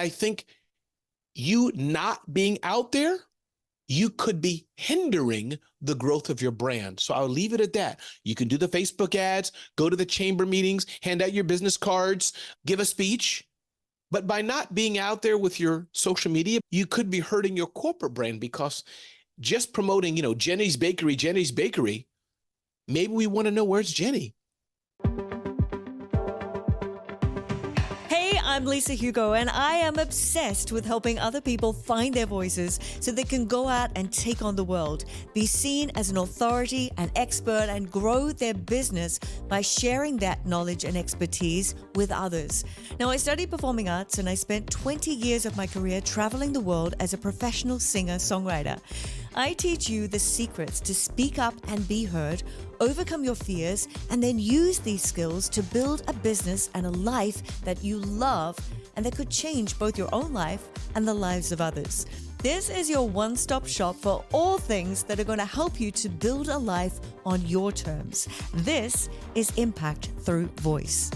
I think you not being out there, you could be hindering the growth of your brand. So I'll leave it at that. You can do the Facebook ads, go to the chamber meetings, hand out your business cards, give a speech. But by not being out there with your social media, you could be hurting your corporate brand, because just promoting, Jenny's Bakery, maybe we want to know, where's Jenny? I'm Lisa Hugo, and I am obsessed with helping other people find their voices so they can go out and take on the world, be seen as an authority, an expert, and grow their business by sharing that knowledge and expertise with others. Now, I studied performing arts, and I spent 20 years of my career traveling the world as a professional singer-songwriter. I teach you the secrets to speak up and be heard, overcome your fears, and then use these skills to build a business and a life that you love and that could change both your own life and the lives of others. This is your one-stop shop for all things that are going to help you to build a life on your terms. This is Impact Through Voice.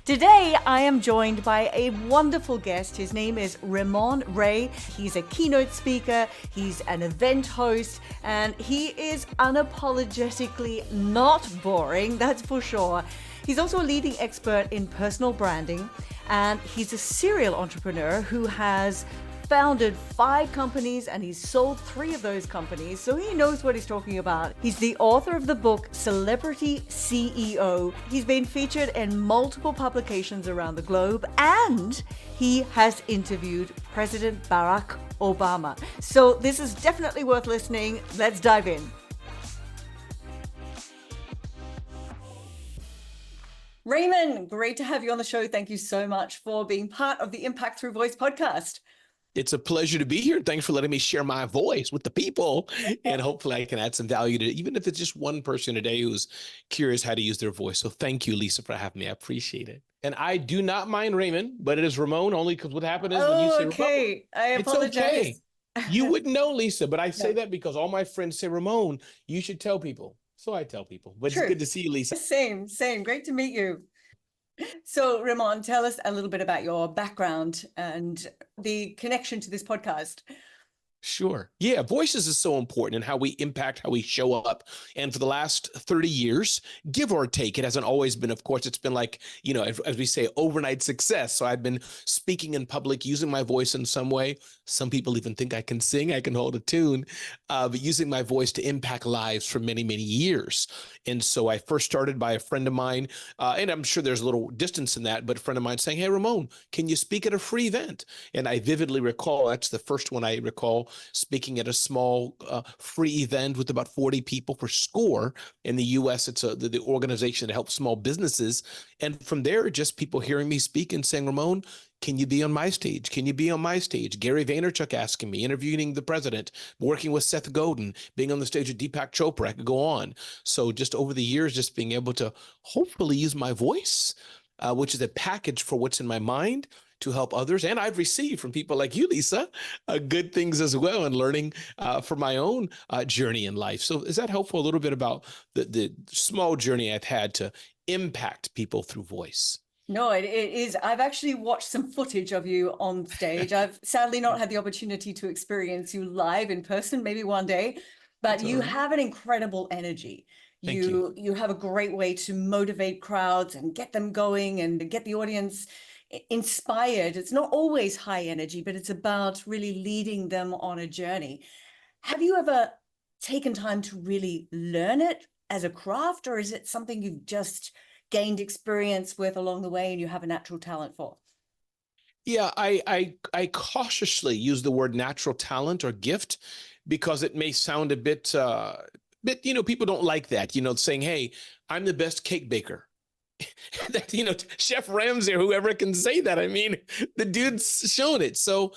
Today, I am joined by a wonderful guest. His name is Ramon Ray. He's a keynote speaker, he's an event host, and he is unapologetically not boring, that's for sure. He's also a leading expert in personal branding, and he's a serial entrepreneur who has founded 5 companies, and he's sold 3 of those companies, so he knows what he's talking about. He's the author of the book Celebrity CEO. He's been featured in multiple publications around the globe, and he has interviewed President Barack Obama. So this is definitely worth listening. Let's dive in. Raymond, great to have you on the show. Thank you so much for being part of the Impact Through Voice podcast. It's a pleasure to be here. Thanks for letting me share my voice with the people. And hopefully I can add some value to, even if it's just one person today who's curious how to use their voice. So thank you, Lisa, for having me. I appreciate it. And I do not mind Raymond, but it is Ramon, only because what happened is when you say Ramon, I apologize. It's okay. You wouldn't know, Lisa, but I say that because all my friends say, Ramon, you should tell people. So I tell people. But It's good to see you, Lisa. Same. Great to meet you. So, Ramon, tell us a little bit about your background and the connection to this podcast. Sure. Yeah, voices is so important and how we impact, how we show up. And for the last 30 years, give or take, it hasn't always been, of course, it's been like, as we say, overnight success. So I've been speaking in public, using my voice in some way. Some people even think I can sing, I can hold a tune, but using my voice to impact lives for many, many years. And so I first started by a friend of mine, and I'm sure there's a little distance in that, but a friend of mine saying, hey, Ramon, can you speak at a free event? And I vividly recall, that's the first one I recall, speaking at a small free event with about 40 people for SCORE. In the US, it's the organization that helps small businesses. And from there, just people hearing me speak and saying, Ramon, can you be on my stage? Can you be on my stage? Gary Vaynerchuk asking me, interviewing the president, working with Seth Godin, being on the stage with Deepak Chopra. I could go on. So just over the years, just being able to hopefully use my voice, which is a package for what's in my mind, to help others. And I've received from people like you, Lisa, good things as well, and learning for my own journey in life. So is that helpful? A little bit about the small journey I've had to impact people through voice. No, it is. I've actually watched some footage of you on stage. I've sadly not had the opportunity to experience you live in person, maybe one day, but you have an incredible energy. You have a great way to motivate crowds and get them going and get the audience inspired. It's not always high energy, but it's about really leading them on a journey. Have you ever taken time to really learn it as a craft, or is it something you've just gained experience with along the way and you have a natural talent for? Yeah, I cautiously use the word natural talent or gift because it may sound a bit, people don't like that, saying, hey, I'm the best cake baker. That, Chef Ramsay or whoever can say that. I mean, the dude's shown it. So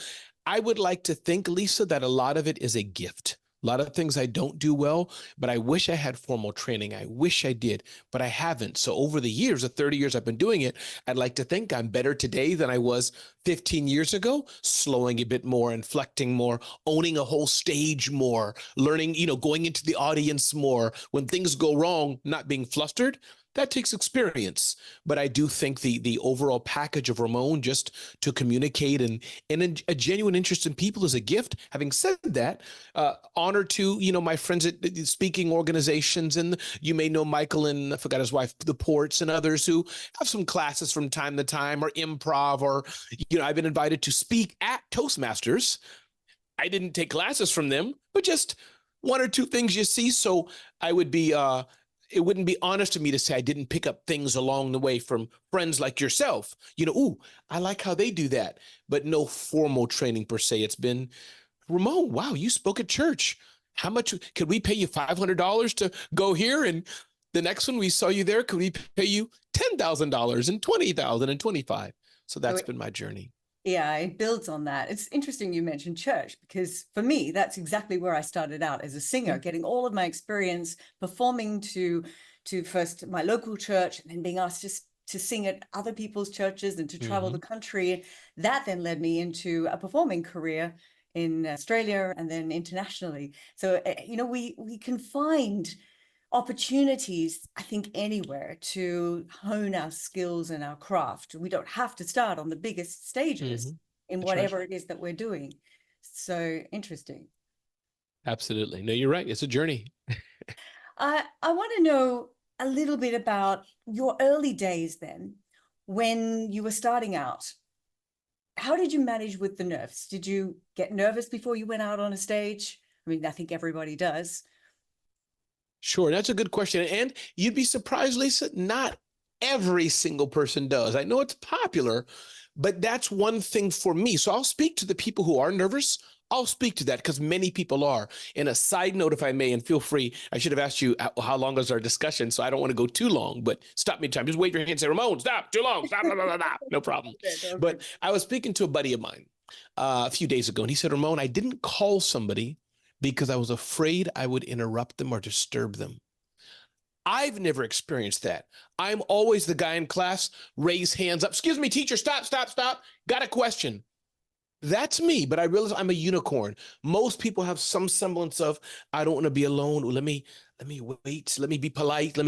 I would like to think, Lisa, that a lot of it is a gift. A lot of things I don't do well, but I wish I had formal training. I wish I did, but I haven't. So over the years, the 30 years I've been doing it, I'd like to think I'm better today than I was 15 years ago, slowing a bit more, inflecting more, owning a whole stage more, learning, going into the audience more. When things go wrong, not being flustered. that takes experience. But I do think the overall package of Ramon, just to communicate and a genuine interest in people, is a gift. Having said that, honor to, my friends at the speaking organizations, and you may know Michael and I forgot his wife, the Ports, and others who have some classes from time to time, or improv, or, I've been invited to speak at Toastmasters. I didn't take classes from them, but just one or two things you see. So I would be, it wouldn't be honest of me to say I didn't pick up things along the way from friends like yourself. Ooh, I like how they do that, but no formal training per se. It's been, Ramon, wow, you spoke at church. How much could we pay you? $500 to go here? And the next one we saw you there, could we pay you $10,000 and $20,000 and $25,000? So that's been my journey. Yeah, it builds on that. It's interesting you mentioned church, because for me, that's exactly where I started out as a singer, getting all of my experience performing to first my local church, and then being asked to sing at other people's churches and to travel the country. That then led me into a performing career in Australia and then internationally. So, we can find opportunities, I think, anywhere to hone our skills and our craft. We don't have to start on the biggest stages in whatever it is that we're doing. So interesting. Absolutely. No, you're right. It's a journey. I want to know a little bit about your early days then, when you were starting out. How did you manage with the nerves? Did you get nervous before you went out on a stage? I mean, I think everybody does. Sure, that's a good question. And you'd be surprised, Lisa, not every single person does. I know it's popular, but that's one thing for me. So I'll speak to the people who are nervous. I'll speak to that because many people are. And a side note, if I may, and feel free, I should have asked you how long is our discussion, so I don't want to go too long, but stop me time. Just wave your hand and say, Ramon, stop, too long, stop, blah, blah, blah, blah. No problem. But I was speaking to a buddy of mine a few days ago, and he said, Ramon, I didn't call somebody because I was afraid I would interrupt them or disturb them. I've never experienced that. I'm always the guy in class, raise hands up. Excuse me, teacher, stop. Got a question. That's me, but I realize I'm a unicorn. Most people have some semblance of, I don't want to be alone. Let me wait. Let me be polite.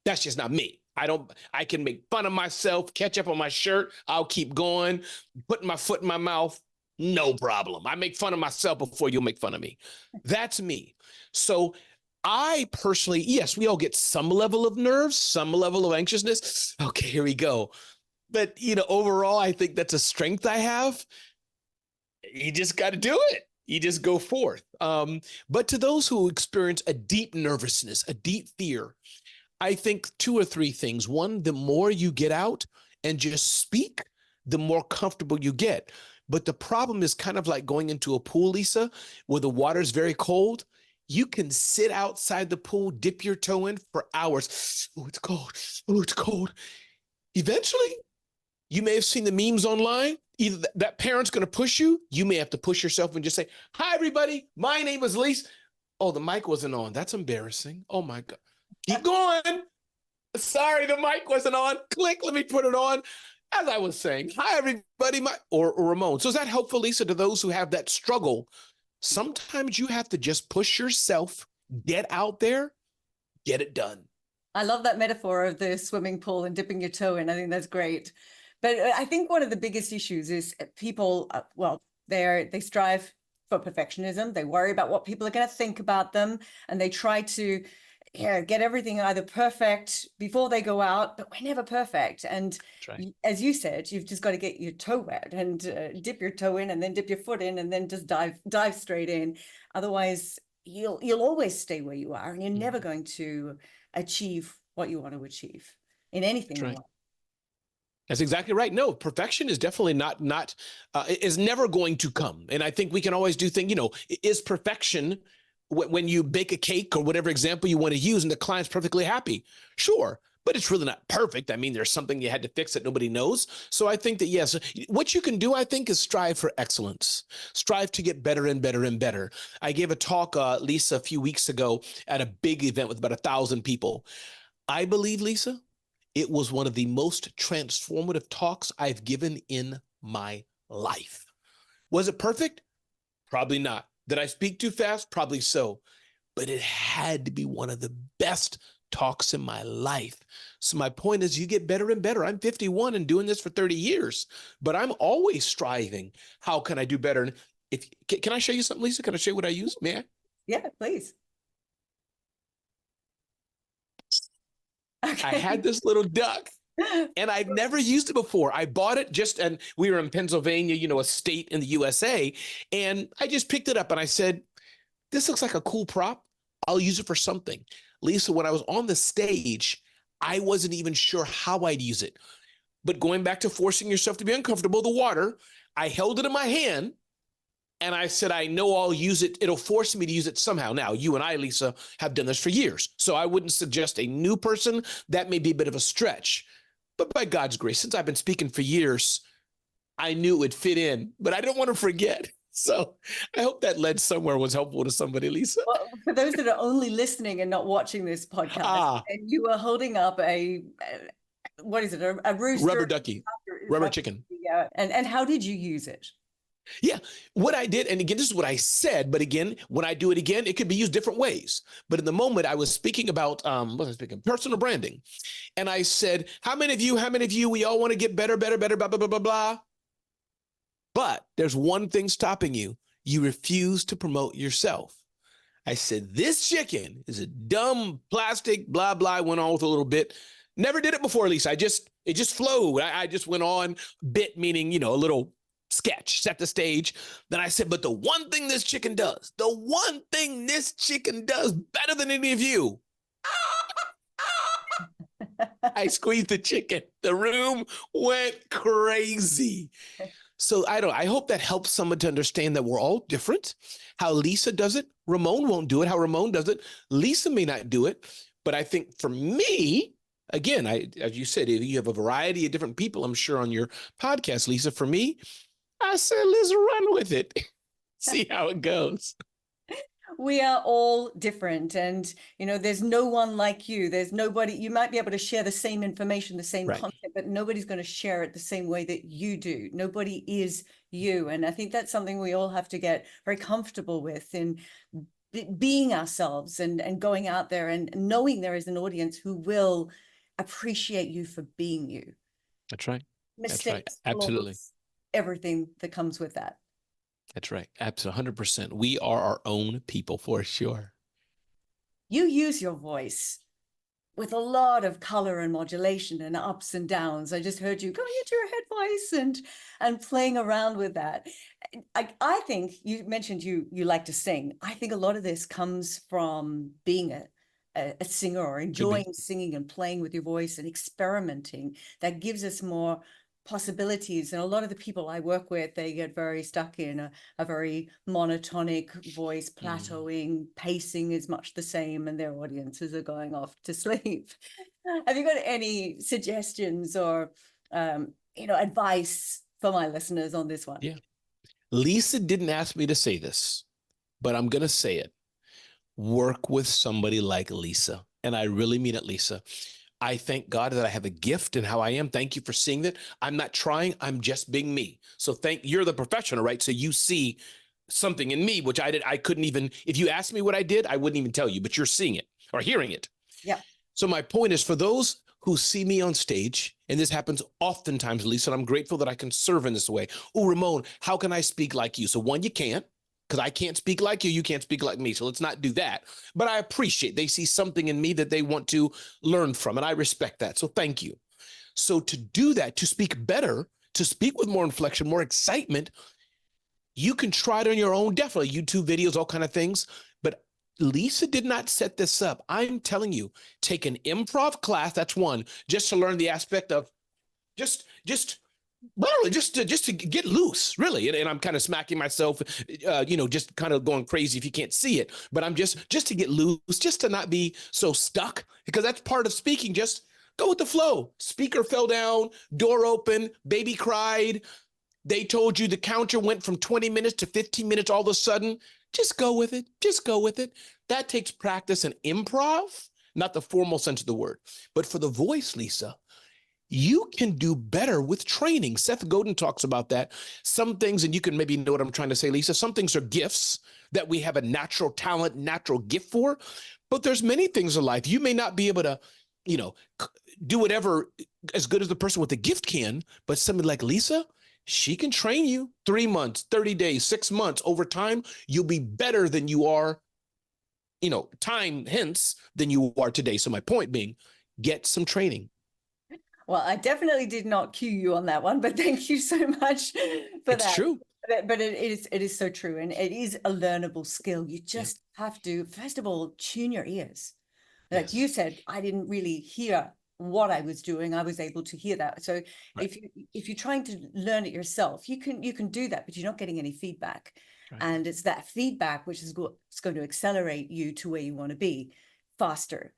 That's just not me. I can make fun of myself, catch up on my shirt. I'll keep going, putting my foot in my mouth. No problem. I make fun of myself before you'll make fun of me. That's me. So I personally, yes, we all get some level of nerves, some level of anxiousness. Okay, here we go. But, overall, I think that's a strength I have. You just got to do it. You just go forth. But to those who experience a deep nervousness, a deep fear, I think 2 or 3 things. One, the more you get out and just speak, the more comfortable you get. But the problem is kind of like going into a pool, Lisa, where the water is very cold. You can sit outside the pool, dip your toe in for hours. Oh, it's cold. Oh, it's cold. Eventually, you may have seen the memes online. Either that parent's going to push you. You may have to push yourself and just say, hi, everybody. My name is Lisa. Oh, the mic wasn't on. That's embarrassing. Oh, my God. Keep going. Sorry, the mic wasn't on. Click. Let me put it on. As I was saying, hi, everybody, or Ramon. So is that helpful, Lisa, to those who have that struggle? Sometimes you have to just push yourself, get out there, get it done. I love that metaphor of the swimming pool and dipping your toe in. I think that's great. But I think one of the biggest issues is people, they strive for perfectionism. They worry about what people are going to think about them, and they try to get everything either perfect before they go out, but we're never perfect. And as you said, you've just got to get your toe wet and dip your toe in, and then dip your foot in, and then just dive straight in. Otherwise, you'll always stay where you are, and you're never going to achieve what you want to achieve in anything in life. That's exactly right. No, perfection is definitely not is never going to come. And I think we can always do things, is perfection when you bake a cake or whatever example you want to use and the client's perfectly happy? Sure, but it's really not perfect. I mean, there's something you had to fix that nobody knows. So I think that, yes, what you can do, I think, is strive for excellence. Strive to get better and better and better. I gave a talk, Lisa, a few weeks ago at a big event with about 1,000 people. I believe, Lisa, it was one of the most transformative talks I've given in my life. Was it perfect? Probably not. Did I speak too fast? Probably so. But it had to be one of the best talks in my life. So my point is, you get better and better. I'm 51 and doing this for 30 years, but I'm always striving. How can I do better? And can I show you something, Lisa? Can I show you what I use? May I? Yeah, please. I had this little duck and I've never used it before. I bought it and we were in Pennsylvania, a state in the USA. And I just picked it up and I said, this looks like a cool prop. I'll use it for something. Lisa, when I was on the stage, I wasn't even sure how I'd use it. But going back to forcing yourself to be uncomfortable, the water, I held it in my hand and I said, I know I'll use it. It'll force me to use it somehow. Now, you and I, Lisa, have done this for years. So I wouldn't suggest a new person. That may be a bit of a stretch. But by God's grace, since I've been speaking for years, I knew it would fit in, but I don't want to forget. So I hope that led somewhere, was helpful to somebody, Lisa. Well, for those that are only listening and not watching this podcast, and you are holding up what is it, a rooster? Rubber ducky, rubber chicken. Yeah. And how did you use it? Yeah, what I did, and again, this is what I said, but again, when I do it again, it could be used different ways. But in the moment, I was speaking about, personal branding. And I said, how many of you, we all want to get better, blah, blah, blah, blah, blah. But there's one thing stopping you. You refuse to promote yourself. I said, this chicken is a dumb plastic, blah, blah. I went on with a little bit. Never did it before, Lisa. It just flowed. I just went on bit, meaning, a little sketch, set the stage. Then I said, but the one thing this chicken does better than any of you. I squeezed the chicken. The room went crazy. So I hope that helps someone to understand that we're all different. How Lisa does it, Ramon won't do it. How Ramon does it, Lisa may not do it. But I think for me, again, as you said, you have a variety of different people, I'm sure, on your podcast, Lisa. For me, I said, let's run with it. See how it goes. We are all different. And, there's no one like you. There's nobody, you might be able to share the same information, the same content, but nobody's going to share it the same way that you do. Nobody is you. And I think that's something we all have to get very comfortable with, in being ourselves and going out there and knowing there is an audience who will appreciate you for being you. That's right. Mistakes, That's right. Absolutely. flaws, everything that comes with that. That's right. Absolutely. 100%. We are our own people, for sure. You use your voice with a lot of color and modulation and ups and downs. I just heard you going into your head voice and playing around with that. I think you mentioned you like to sing. I think a lot of this comes from being a singer, or enjoying singing and playing with your voice and experimenting. That gives us more possibilities. And a lot of the people I work with, they get very stuck in a very monotonic voice, plateauing, pacing is much the same, and their audiences are going off to sleep. Have you got any suggestions or advice for my listeners on this one? Yeah. Lisa didn't ask me to say this, but I'm going to say it. Work with somebody like Lisa. And I really mean it, Lisa. I thank God that I have a gift in how I am. Thank you for seeing that. I'm not trying. I'm just being me. So you're the professional, right? So you see something in me, which I couldn't even, if you asked me what I did, I wouldn't even tell you, but you're seeing it or hearing it. Yeah. So my point is, for those who see me on stage, and this happens oftentimes, Lisa, and I'm grateful that I can serve in this way. Oh, Ramon, how can I speak like you? So one, you can't. Because I can't speak like you, you can't speak like me. So let's not do that. But I appreciate they see something in me that they want to learn from, and I respect that. So thank you. So to do that, to speak better, to speak with more inflection, more excitement, you can try it on your own, definitely YouTube videos, all kind of things. But Lisa did not set this up. I'm telling you, take an improv class, that's one, just to learn the aspect of literally just to get loose, really. And I'm kind of smacking myself, just kind of going crazy if you can't see it. But I'm just to get loose, just to not be so stuck, because that's part of speaking. Just go with the flow. Speaker fell down, door open, baby cried. They told you the counter went from 20 minutes to 15 minutes all of a sudden. Just go with it. Just go with it. That takes practice and improv, not the formal sense of the word. But for the voice, Lisa, you can do better with training. Seth Godin talks about that. Some things, and you can maybe know what I'm trying to say, Lisa, some things are gifts that we have a natural talent, natural gift for, but there's many things in life. You may not be able to, do whatever as good as the person with the gift can, but somebody like Lisa, she can train you 3 months, 30 days, 6 months. Over time, you'll be better than you are, time hence than you are today. So my point being, get some training. Well, I definitely did not cue you on that one, but thank you so much for that. It's true. But it is so true. And it is a learnable skill. You just have to, first of all, tune your ears. Like you said, I didn't really hear what I was doing. I was able to hear that. So if you're trying to learn it yourself, you can do that, but you're not getting any feedback. Right. And it's that feedback which is going to accelerate you to where you want to be faster.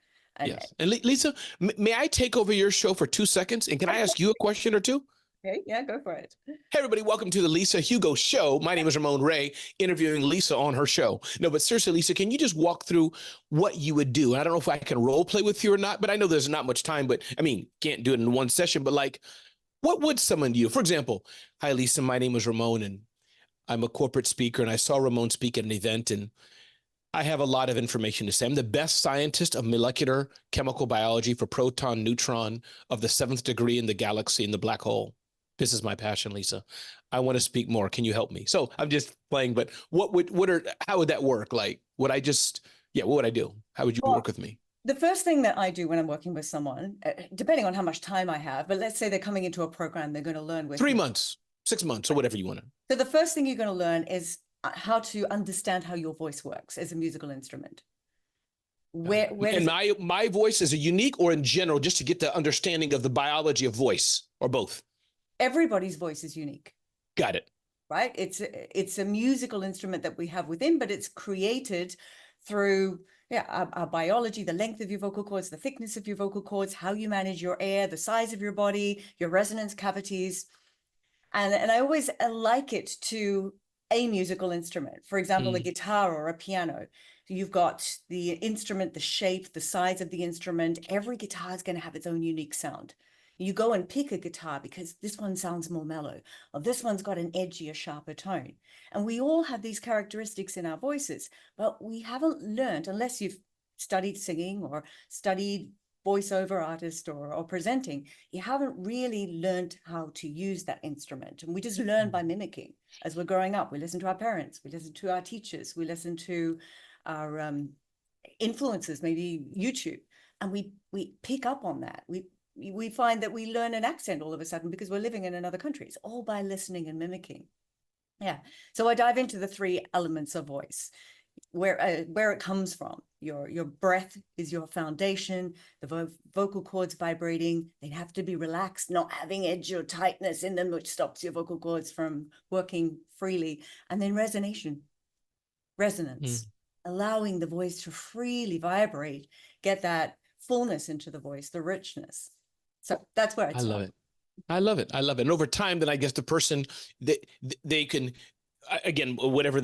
Yes. And Lisa, may I take over your show for 2 seconds? And can I ask you a question or two? Okay, yeah, go for it. Hey, everybody, welcome to the Lisa Hugo Show. My name is Ramon Ray, interviewing Lisa on her show. No, but seriously, Lisa, can you just walk through what you would do? I don't know if I can role play with you or not, but I know there's not much time, but I mean, can't do it in one session, but like, what would someone do? For example, hi, Lisa, my name is Ramon, and I'm a corporate speaker, and I saw Ramon speak at an event, and I have a lot of information to say. I'm the best scientist of molecular chemical biology for proton, neutron of the 7th degree in the galaxy in the black hole. This is my passion, Lisa. I want to speak more. Can you help me? So I'm just playing, but how would that work? Like, what would I do? How would you work with me? The first thing that I do when I'm working with someone, depending on how much time I have, but let's say they're coming into a program, they're going to learn with 3 months, 6 months, or whatever you want to. So the first thing you're going to learn is how to understand how your voice works as a musical instrument. And my voice is a unique, or in general, just to get the understanding of the biology of voice, or both? Everybody's voice is unique. Got it. Right? It's a musical instrument that we have within, but it's created through our biology, the length of your vocal cords, the thickness of your vocal cords, how you manage your air, the size of your body, your resonance cavities. And I always like it to a musical instrument. For example, a guitar or a piano. You've got the instrument, the shape, the size of the instrument. Every guitar is going to have its own unique sound. You go and pick a guitar because this one sounds more mellow, or this one's got an edgier, sharper tone. And we all have these characteristics in our voices, but we haven't learned, unless you've studied singing or studied voiceover artist or presenting, you haven't really learned how to use that instrument. And we just learn by mimicking. As we're growing up, we listen to our parents, we listen to our teachers, we listen to our influencers, maybe YouTube, and we pick up on that. We find that we learn an accent all of a sudden because we're living in another country. It's all by listening and mimicking. Yeah. So I dive into the 3 elements of voice, where it comes from. Your breath is your foundation. The vocal cords vibrating, they have to be relaxed, not having edge or tightness in them, which stops your vocal cords from working freely. And then resonance, allowing the voice to freely vibrate, get that fullness into the voice, the richness. So that's where I love it. I love it. And over time, then I guess the person they can, again, whatever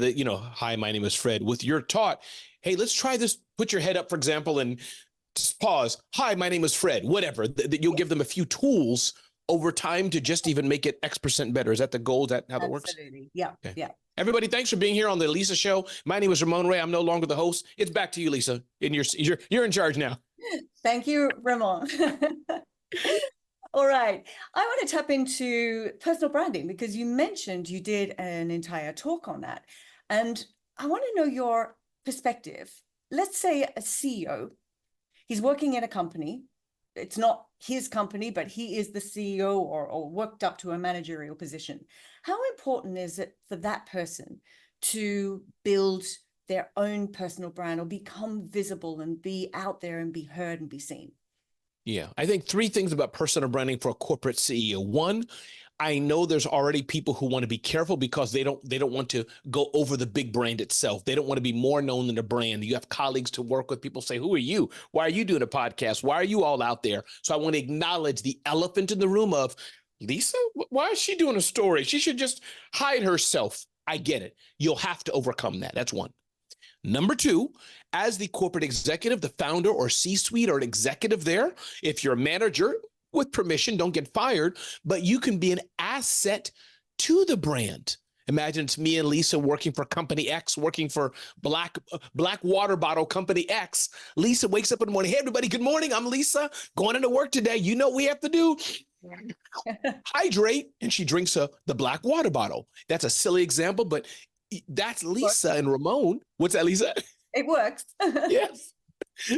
hi, my name is Fred. With your taught, hey, let's try this. Put your head up, for example, and just pause. Hi, my name is Fred. Whatever. You'll give them a few tools over time to just even make it X% better. Is that the goal? Is that how that works? Absolutely. Yeah. Okay. Yeah. Everybody, thanks for being here on the Lisa Show. My name is Ramon Ray. I'm no longer the host. It's back to you, Lisa. And you're in charge now. Thank you, Ramon. All right. I want to tap into personal branding because you mentioned you did an entire talk on that. And I want to know your perspective. Let's say a CEO, he's working in a company. It's not his company, but he is the CEO or worked up to a managerial position. How important is it for that person to build their own personal brand or become visible and be out there and be heard and be seen? Yeah, I think 3 things about personal branding for a corporate CEO. 1, I know there's already people who want to be careful because they don't want to go over the big brand itself. They don't want to be more known than the brand. You have colleagues to work with. People say, who are you? Why are you doing a podcast? Why are you all out there? So I want to acknowledge the elephant in the room of, Lisa, why is she doing a story? She should just hide herself. I get it. You'll have to overcome that. That's 1. Number 2, as the corporate executive, the founder or C-suite or an executive there, if you're a manager, with permission, don't get fired, but you can be an asset to the brand. Imagine it's me and Lisa working for company X, working for black water bottle company X. Lisa wakes up in the morning. Hey, everybody, good morning. I'm Lisa, going into work today. You know what we have to do? Hydrate. And she drinks the black water bottle. That's a silly example, but that's Lisa and Ramon. What's that, Lisa? It works. Yes.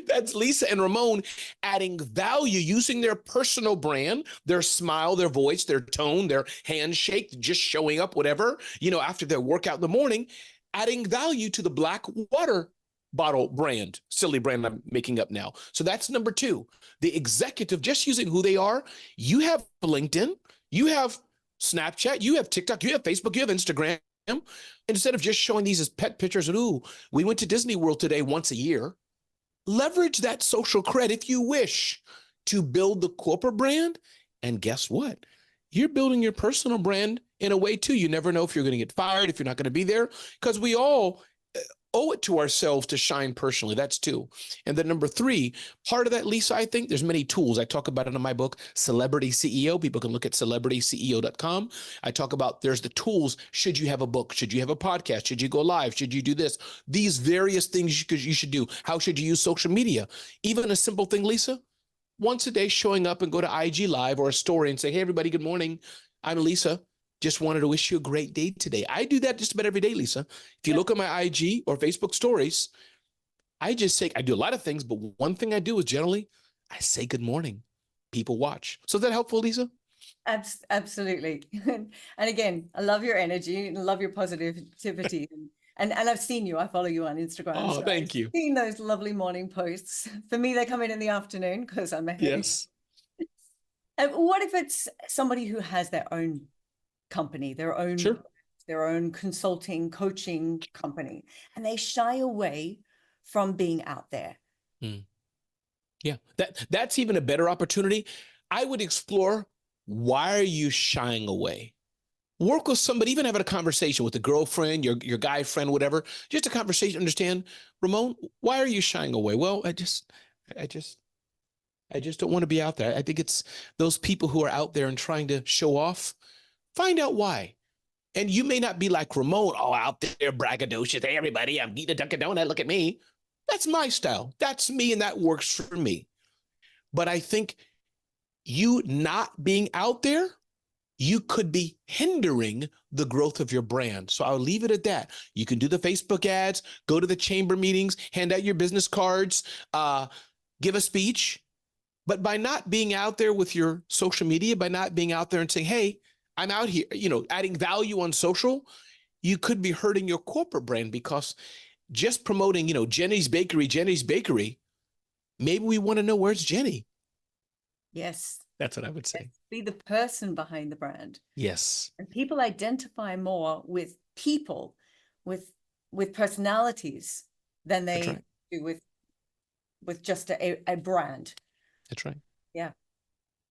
That's Lisa and Ramon adding value using their personal brand, their smile, their voice, their tone, their handshake, just showing up, whatever, after their workout in the morning, adding value to the black water bottle brand, silly brand I'm making up now. So that's number 2, the executive just using who they are. You have LinkedIn, you have Snapchat, you have TikTok, you have Facebook, you have Instagram. Instead of just showing these as pet pictures and, ooh, we went to Disney World today once a year. Leverage that social cred if you wish to build the corporate brand. And guess what? You're building your personal brand in a way too. You never know if you're going to get fired, if you're not going to be there, because we all owe it to ourselves to shine personally. That's 2. And then number 3, part of that, Lisa, I think there's many tools. I talk about it in my book, Celebrity CEO. People can look at celebrityceo.com. I talk about there's the tools. Should you have a book? Should you have a podcast? Should you go live? Should you do this? These various things you should do. How should you use social media? Even a simple thing, Lisa, once a day showing up and go to IG Live or a story and say, hey, everybody, good morning. I'm Lisa. Just wanted to wish you a great day today. I do that just about every day, Lisa. If you look at my IG or Facebook stories, I do a lot of things, but one thing I do is generally I say good morning. People watch. So is that helpful, Lisa? Absolutely. And again, I love your energy and I love your positivity. And I've seen you. I follow you on Instagram. Oh, so thank you. I've seen those lovely morning posts. For me, they come in the afternoon because I'm ahead. Yes. And what if it's somebody who has their own company, their own consulting, coaching company, and they shy away from being out there? Yeah, that's even a better opportunity. I would explore, why are you shying away? Work with somebody, even having a conversation with a girlfriend, your guy friend, whatever, just a conversation. Understand, Ramon, why are you shying away? Well, I just don't want to be out there. I think it's those people who are out there and trying to show off. Find out why. And you may not be like Ramon, out there braggadocious. Hey, everybody, I'm eating a Dunkin' Donut. Look at me. That's my style. That's me, and that works for me. But I think you not being out there, you could be hindering the growth of your brand. So I'll leave it at that. You can do the Facebook ads, go to the chamber meetings, hand out your business cards, give a speech. But by not being out there with your social media, by not being out there and saying, hey, I'm out here, adding value on social, you could be hurting your corporate brand, because just promoting, Jenny's Bakery, maybe we want to know, where's Jenny? Yes. That's what I would say. Be the person behind the brand. Yes. And people identify more with people, with personalities than they do with just a brand. That's right. Yeah.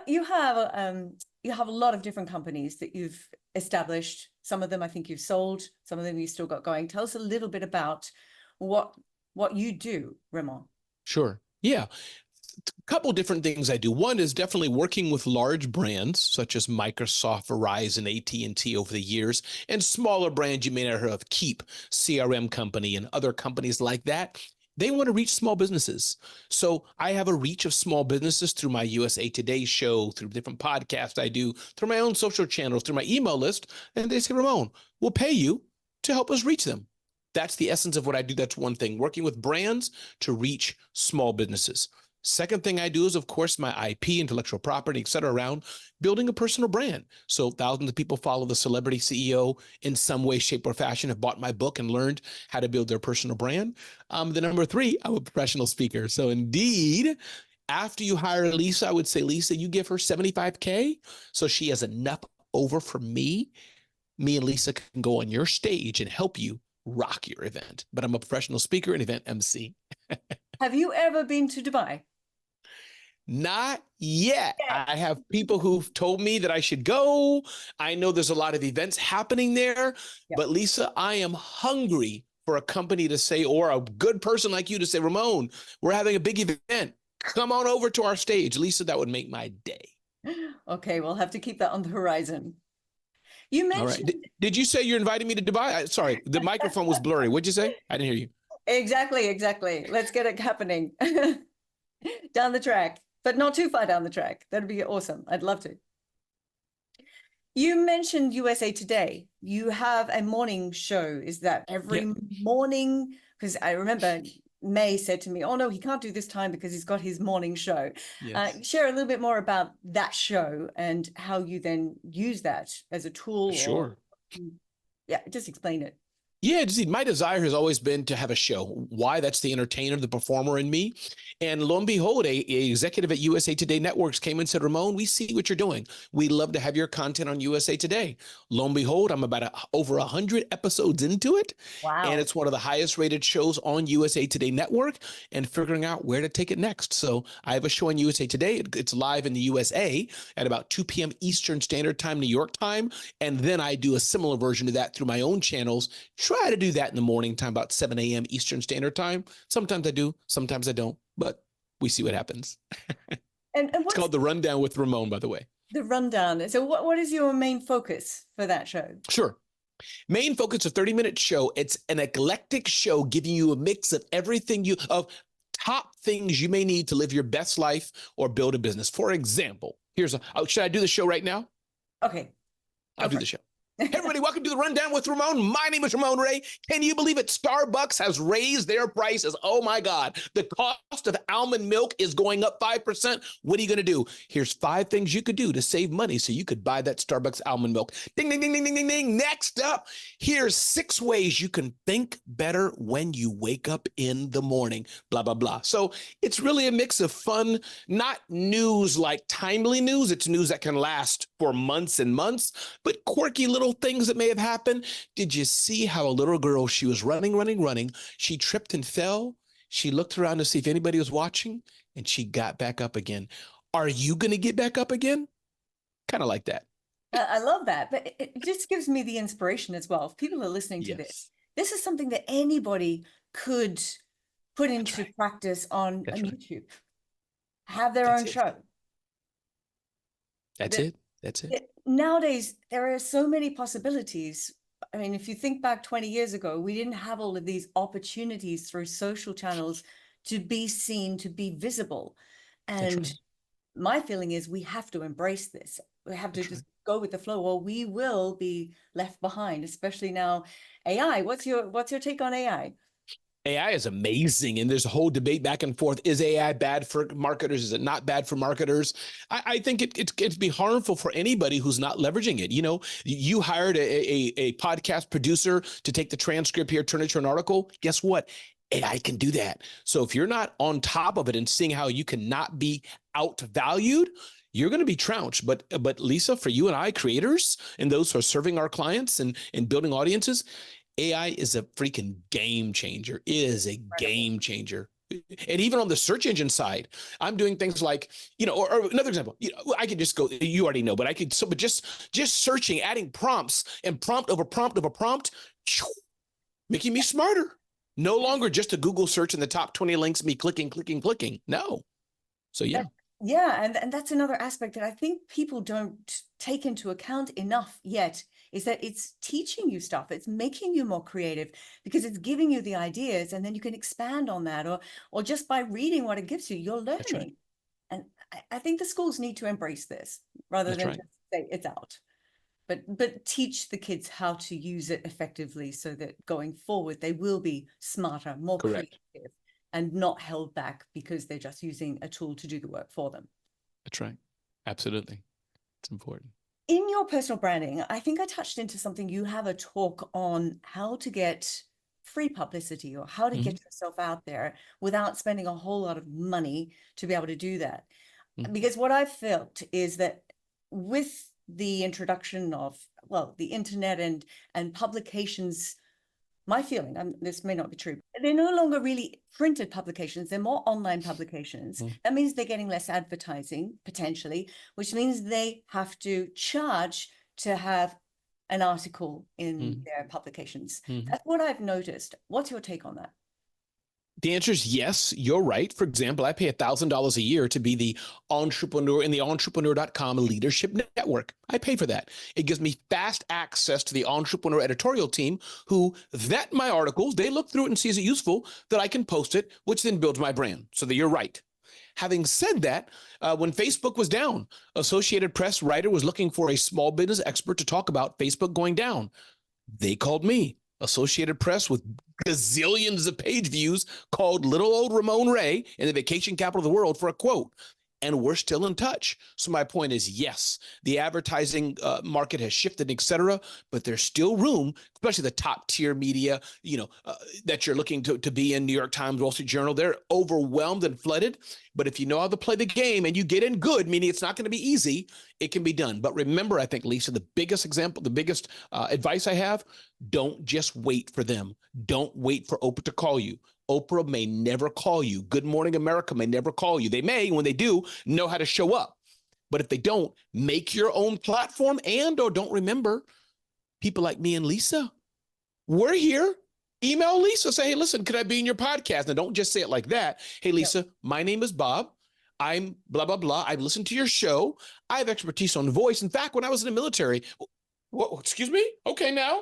You have a lot of different companies that you've established. Some of them I think you've sold, some of them you still got going. Tell us a little bit about what you do, Ramon. Sure. Yeah. A couple different things I do. One is definitely working with large brands such as Microsoft, Verizon, AT&T over the years, and smaller brands you may not have heard of, Keep, CRM company, and other companies like that. They want to reach small businesses. So I have a reach of small businesses through my USA Today show, through different podcasts I do, through my own social channels, through my email list. And they say, Ramon, we'll pay you to help us reach them. That's the essence of what I do. That's one thing, working with brands to reach small businesses. Second thing I do is, of course, my IP, intellectual property, et cetera, around building a personal brand. So thousands of people follow the Celebrity CEO in some way, shape, or fashion, have bought my book and learned how to build their personal brand. The number three, I'm a professional speaker. So indeed, after you hire Lisa, I would say, Lisa, you give her $75K so she has enough over for me. Me and Lisa can go on your stage and help you rock your event. But I'm a professional speaker and event MC. Have you ever been to Dubai? Not yet. I have people who've told me that I should go. I know there's a lot of events happening there, but Lisa, I am hungry for a company to say, or a good person like you to say, Ramon, we're having a big event. Come on over to our stage. Lisa, that would make my day. Okay, we'll have to keep that on the horizon. You All right. mentioned Did you say you're inviting me to Dubai? Sorry, the microphone was blurry. What'd you say? I didn't hear you. exactly. Let's get it happening down the track, but not too far down the track. That'd be awesome. I'd love to. You mentioned USA Today. You have a morning show. Is that every morning? Because I remember May said to me, oh no, he can't do this time because he's got his morning show. Yes. Share a little bit more about that show and how you then use that as a tool. Sure. Yeah, just explain it. Yeah, my desire has always been to have a show. Why? That's the entertainer, the performer in me. And lo and behold, a executive at USA Today Networks came and said, Ramon, we see what you're doing. We'd love to have your content on USA Today. Lo and behold, I'm about over 100 episodes into it. Wow. And it's one of the highest rated shows on USA Today Network and figuring out where to take it next. So I have a show on USA Today. It's live in the USA at about 2 p.m. Eastern Standard Time, New York time. And then I do a similar version of that through my own channels. Try to do that in the morning time, about 7 a.m. Eastern Standard Time. Sometimes I do, sometimes I don't, but we see what happens. And it's called The Rundown with Ramon, by the way. The Rundown. So what is your main focus for that show? Sure. Main focus, a 30-minute show. It's an eclectic show giving you a mix of everything of top things you may need to live your best life or build a business. For example, should I do the show right now? Okay. I'll do the show. Hey everybody, welcome to The Rundown with Ramon. My name is Ramon Ray. Can you believe it? Starbucks has raised their prices. Oh my God. The cost of almond milk is going up 5%. What are you going to do? Here's 5 things you could do to save money so you could buy that Starbucks almond milk. Ding, ding, ding, ding, ding, ding, ding. Next up, here's 6 ways you can think better when you wake up in the morning. Blah, blah, blah. So it's really a mix of fun, not news like timely news. It's news that can last for months and months, but quirky little things that may have happened. Did you see how a little girl, she was running. She tripped and fell. She looked around to see if anybody was watching and she got back up again. Are you going to get back up again? Kind of like that. I love that. But it just gives me the inspiration as well. If people are listening to this is something that anybody could put into practice on YouTube. Have their own show. That's it. Nowadays, there are so many possibilities. I mean, if you think back 20 years ago, we didn't have all of these opportunities through social channels to be seen, to be visible. And my feeling is we have to embrace this. We have to just go with the flow, or we will be left behind, especially now. AI, what's your take on AI? AI is amazing, and there's a whole debate back and forth. Is AI bad for marketers? Is it not bad for marketers? I think it could be harmful for anybody who's not leveraging it. You know, you hired a podcast producer to take the transcript here, turn it to an article. Guess what? AI can do that. So if you're not on top of it and seeing how you cannot be outvalued, you're going to be trounced. But Lisa, for you and I, creators, and those who are serving our clients and building audiences, AI is a freaking game changer. It is a game changer. And even on the search engine side, I'm doing things like, or another example, I could just go, you already know, but but just searching, adding prompts and prompt over prompt over prompt, making me smarter. No longer just a Google search in the top 20 links, me clicking. No. So yeah. Yeah. And that's another aspect that I think people don't take into account enough yet, is that it's teaching you stuff. It's making you more creative because it's giving you the ideas, and then you can expand on that, or just by reading what it gives you, you're learning. Right. And I think the schools need to embrace this rather than just say it's out, but teach the kids how to use it effectively so that going forward, they will be smarter, more creative, and not held back because they're just using a tool to do the work for them. That's right. Absolutely. It's important. In your personal branding, I think I touched into something. You have a talk on how to get free publicity, or how to get yourself out there without spending a whole lot of money to be able to do that. Because what I've felt is that with the introduction of, the internet and publications, my feeling, this may not be true, they're no longer really printed publications. They're more online publications. That means they're getting less advertising, potentially, which means they have to charge to have an article in their publications. That's what I've noticed. What's your take on that? The answer is yes, you're right. For example, I pay $1,000 a year to be the entrepreneur in the entrepreneur.com leadership network. I pay for that. It gives me fast access to the entrepreneur editorial team who vet my articles. They look through it and see is it useful that I can post it, which then builds my brand. So that you're right. Having said that, when Facebook was down, Associated Press writer was looking for a small business expert to talk about Facebook going down. They called me. Associated Press with gazillions of page views called little old Ramon Ray in the vacation capital of the world for a quote. And we're still in touch. So my point is, yes, the advertising market has shifted, et cetera, but there's still room, especially the top tier media, that you're looking to be in. New York Times, Wall Street Journal, they're overwhelmed and flooded. But if you know how to play the game and you get in good, meaning it's not going to be easy, it can be done. But remember, I think, Lisa, the biggest advice I have, don't just wait for them. Don't wait for Oprah to call you. Oprah may never call you. Good Morning America may never call you. They may, when they do, know how to show up. But if they don't, make your own platform or don't remember people like me and Lisa. We're here. Email Lisa. Say, hey, listen, could I be in your podcast? Now, don't just say it like that. Hey, Lisa, my name is Bob. I'm blah, blah, blah. I've listened to your show. I have expertise on voice. In fact, when I was in the military, excuse me? Okay, now.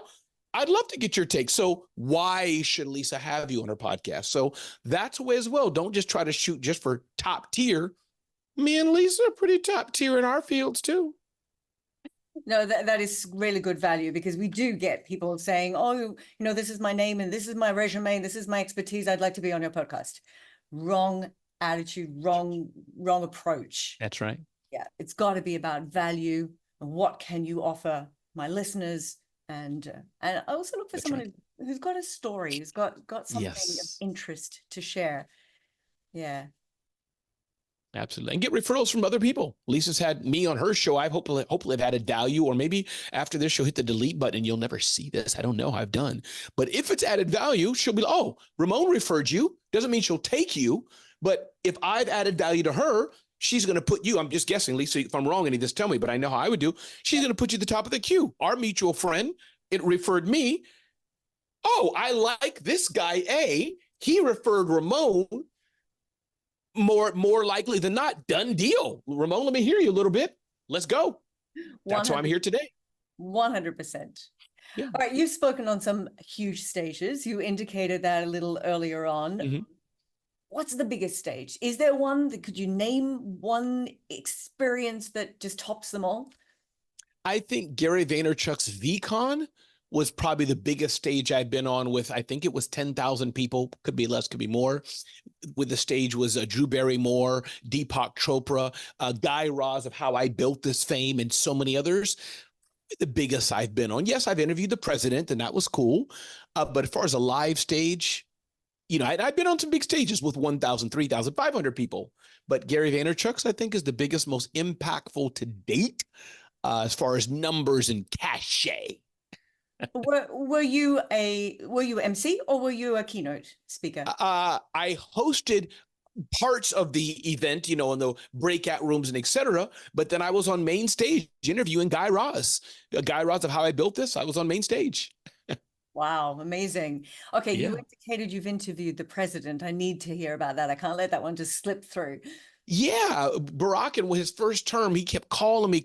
I'd love to get your take. So why should Lisa have you on her podcast? So that's a way as well. Don't just try to shoot just for top tier. Me and Lisa are pretty top tier in our fields too. No, that is really good value, because we do get people saying, oh, this is my name and this is my resume and this is my expertise. I'd like to be on your podcast. Wrong attitude, wrong approach. That's right. Yeah, it's got to be about value and what can you offer my listeners. And I also look for someone who's got a story, who's got something of interest to share. Yeah. Absolutely. And get referrals from other people. Lisa's had me on her show. I've hopefully have added value, or maybe after this, she'll hit the delete button and you'll never see this. I don't know. I've done. But if it's added value, she'll be like, oh, Ramon referred you. Doesn't mean she'll take you. But if I've added value to her, she's going to put you, I'm just guessing, Lisa, if I'm wrong, any of this, tell me, but I know how I would do. She's going to put you at the top of the queue. Our mutual friend, it referred me. Oh, I like this guy, A. He referred Ramon. More likely than not, done deal. Ramon, let me hear you a little bit. Let's go. That's why I'm here today. 100%. Yeah. All right, you've spoken on some huge stages. You indicated that a little earlier on. Mm-hmm. What's the biggest stage? Is there one could you name one experience that just tops them all? I think Gary Vaynerchuk's VCon was probably the biggest stage I've been on with, I think it was 10,000 people, could be less, could be more. With the stage was Drew Barrymore, Deepak Chopra, Guy Raz of How I Built This Fame, and so many others. The biggest I've been on. Yes, I've interviewed the president, and that was cool. But as far as a live stage, I've been on some big stages with 1,000, 3,500 people. But Gary Vaynerchuk's, I think, is the biggest, most impactful to date as far as numbers and cachet. Were you MC or were you a keynote speaker? I hosted parts of the event, in the breakout rooms and et cetera. But then I was on main stage interviewing Guy Raz. Guy Raz of How I Built This. I was on main stage. Wow, amazing. Okay, yeah. You indicated you've interviewed the president. I need to hear about that. I can't let that one just slip through. Yeah, Barack, in his first term, he kept calling me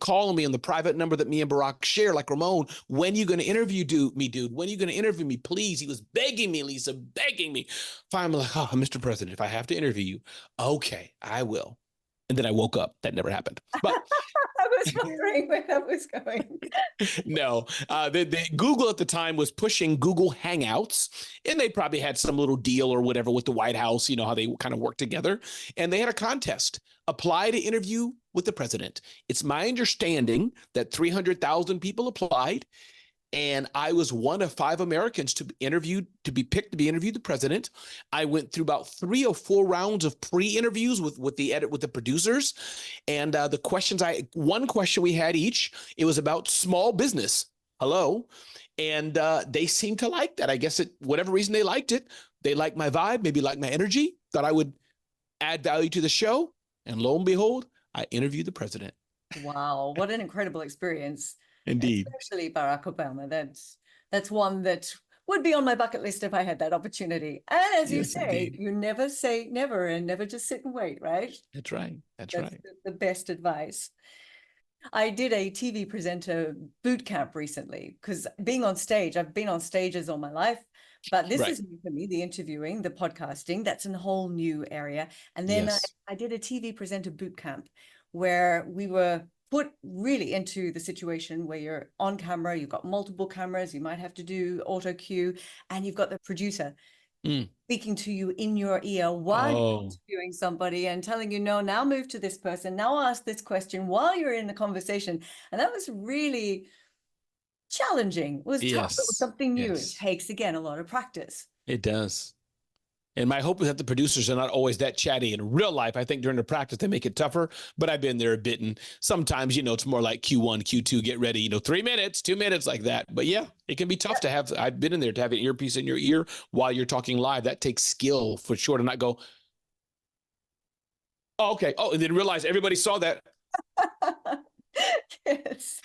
on the private number that me and Barack share. Like, Ramon, when are you going to interview me, dude? When are you going to interview me, please? He was begging me, Lisa, begging me. Finally, like, oh, Mr. President, if I have to interview you, okay, I will. And then I woke up. That never happened. But I was wondering where that was going. No, the Google at the time was pushing Google Hangouts, and they probably had some little deal or whatever with the White House, how they kind of work together. And they had a contest, apply to interview with the president. It's my understanding that 300,000 people applied. And I was one of 5 Americans to be picked to be interviewed the president. I went through about 3 or 4 rounds of pre-interviews with the producers. And the questions, one question we had each, it was about small business. Hello. And they seemed to like that. I guess whatever reason they liked it. They liked my vibe, maybe liked my energy, thought I would add value to the show. And lo and behold, I interviewed the president. Wow. What an incredible experience. Indeed. Especially Barack Obama. That's one that would be on my bucket list if I had that opportunity. And as you Yes, say, indeed. you never say never, and never just sit and wait, right? That's right. That's That's right. the best advice. I did a TV presenter boot camp recently because being on stage, I've been on stages all my life, but this Right. is new for me, the interviewing, the podcasting, that's a whole new area. And then Yes. I did a TV presenter boot camp where we were put really into the situation where you're on camera, you've got multiple cameras, you might have to do auto cue, and you've got the producer speaking to you in your ear while you're interviewing somebody and telling you, no, now move to this person, now ask this question while you're in the conversation. And that was really challenging. It was tough. It was something new. It takes, again, a lot of practice. It does. And my hope is that the producers are not always that chatty in real life. I think during the practice, they make it tougher, but I've been there a bit. And sometimes, it's more like Q1, Q2, get ready, 3 minutes, 2 minutes like that. But yeah, it can be tough to have, I've been in there to have an earpiece in your ear while you're talking live. That takes skill for sure to not go, oh, okay. Oh, and then realize everybody saw that. Yes.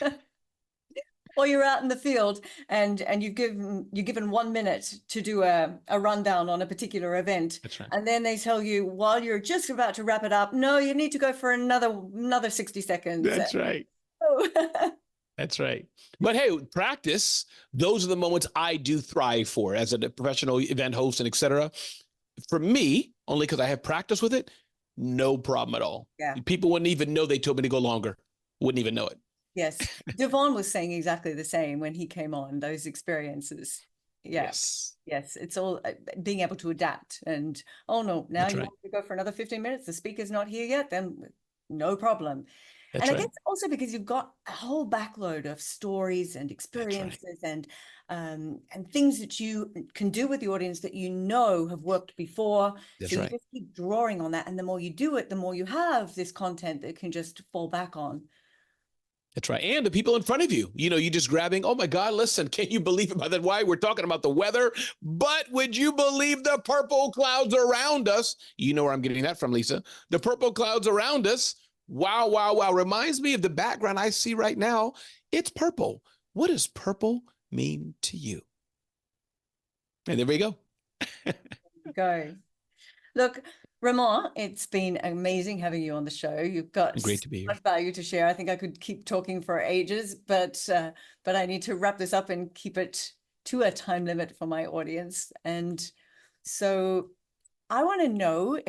Or you're out in the field and you're given 1 minute to do a rundown on a particular event. That's right. And then they tell you while you're just about to wrap it up, no, you need to go for another 60 seconds. That's right. That's right. But hey, practice, those are the moments I do thrive for as a professional event host and et cetera. For me, only because I have practice with it, no problem at all. Yeah. People wouldn't even know they told me to go longer. Wouldn't even know it. Yes. Devon was saying exactly the same when he came on, those experiences. Yeah. Yes. It's all being able to adapt and, oh no, now you want to go for another 15 minutes. The speaker's not here yet, then no problem. I guess also because you've got a whole backload of stories and experiences and things that you can do with the audience that have worked before. So you just keep drawing on that. And the more you do it, the more you have this content that can just fall back on. That's right. And the people in front of you, you just grabbing, oh my God, listen, can you believe it? By the way, we're talking about the weather, but would you believe the purple clouds around us? You know where I'm getting that from, Lisa. The purple clouds around us. Wow, wow, wow. Reminds me of the background I see right now. It's purple. What does purple mean to you? And there we go. Go. Look, Ramon, it's been amazing having you on the show. You've got great to be here. Much value to share. I think I could keep talking for ages, but I need to wrap this up and keep it to a time limit for my audience. And so I want to know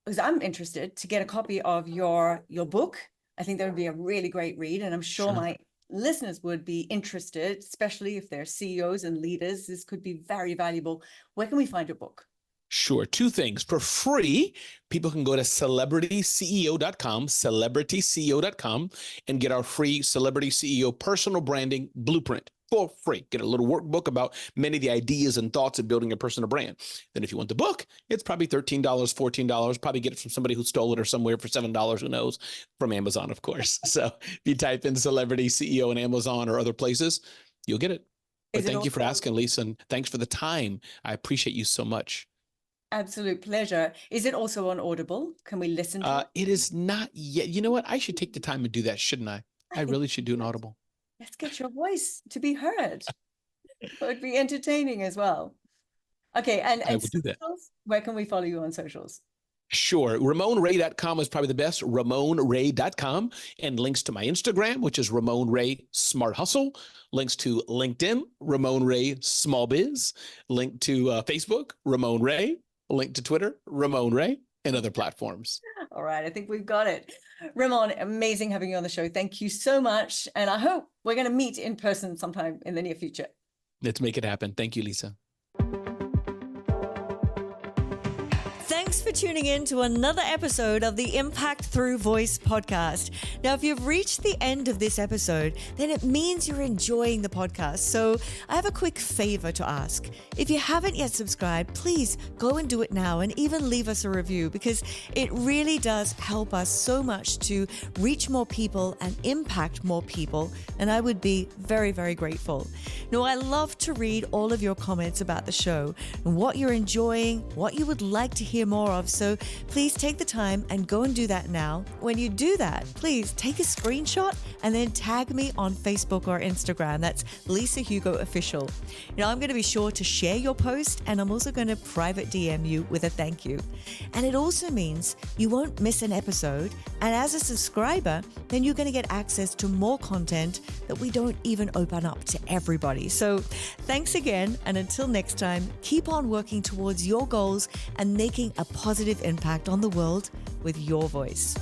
because I'm interested to get a copy of your book. I think that would be a really great read, and I'm sure my listeners would be interested, especially if they're CEOs and leaders. This could be very valuable. Where can we find your book? Sure. Two things. For free, people can go to celebrityceo.com, and get our free Celebrity CEO personal branding blueprint for free. Get a little workbook about many of the ideas and thoughts of building a personal brand. Then if you want the book, it's probably $13, $14. Probably get it from somebody who stole it or somewhere for $7, who knows, from Amazon, of course. So if you type in Celebrity CEO on Amazon or other places, you'll get it. But thank you for asking, Lisa, and thanks for the time. I appreciate you so much. Absolute pleasure. Is it also on Audible? Can we listen to it? It is not yet. You know what? I should take the time and do that, shouldn't I? I really should do an Audible. Let's get your voice to be heard. It would be entertaining as well. Okay, and I will do that. Where can we follow you on socials? Sure. RamonRay.com is probably the best. RamonRay.com, and links to my Instagram, which is Ramon Ray Smart Hustle. Links to LinkedIn, Ramon Ray Small Biz. Link to Facebook, Ramon Ray. Link to Twitter, Ramon Ray, and other platforms. All right, I think we've got it. Ramon, amazing having you on the show. Thank you so much. And I hope we're going to meet in person sometime in the near future. Let's make it happen. Thank you, Lisa. Thanks for tuning in to another episode of the Impact Through Voice podcast. Now, if you've reached the end of this episode, then it means you're enjoying the podcast. So I have a quick favor to ask. If you haven't yet subscribed, please go and do it now, and even leave us a review, because it really does help us so much to reach more people and impact more people. And I would be very, very grateful. Now, I love to read all of your comments about the show and what you're enjoying, what you would like to hear more of. So please take the time and go and do that now. When you do that, please take a screenshot and then tag me on Facebook or Instagram. That's Lisa Hugo Official. I'm going to be sure to share your post, and I'm also going to private DM you with a thank you. And it also means you won't miss an episode. And as a subscriber, then you're going to get access to more content that we don't even open up to everybody. So thanks again. And until next time, keep on working towards your goals and making a positive impact on the world with your voice.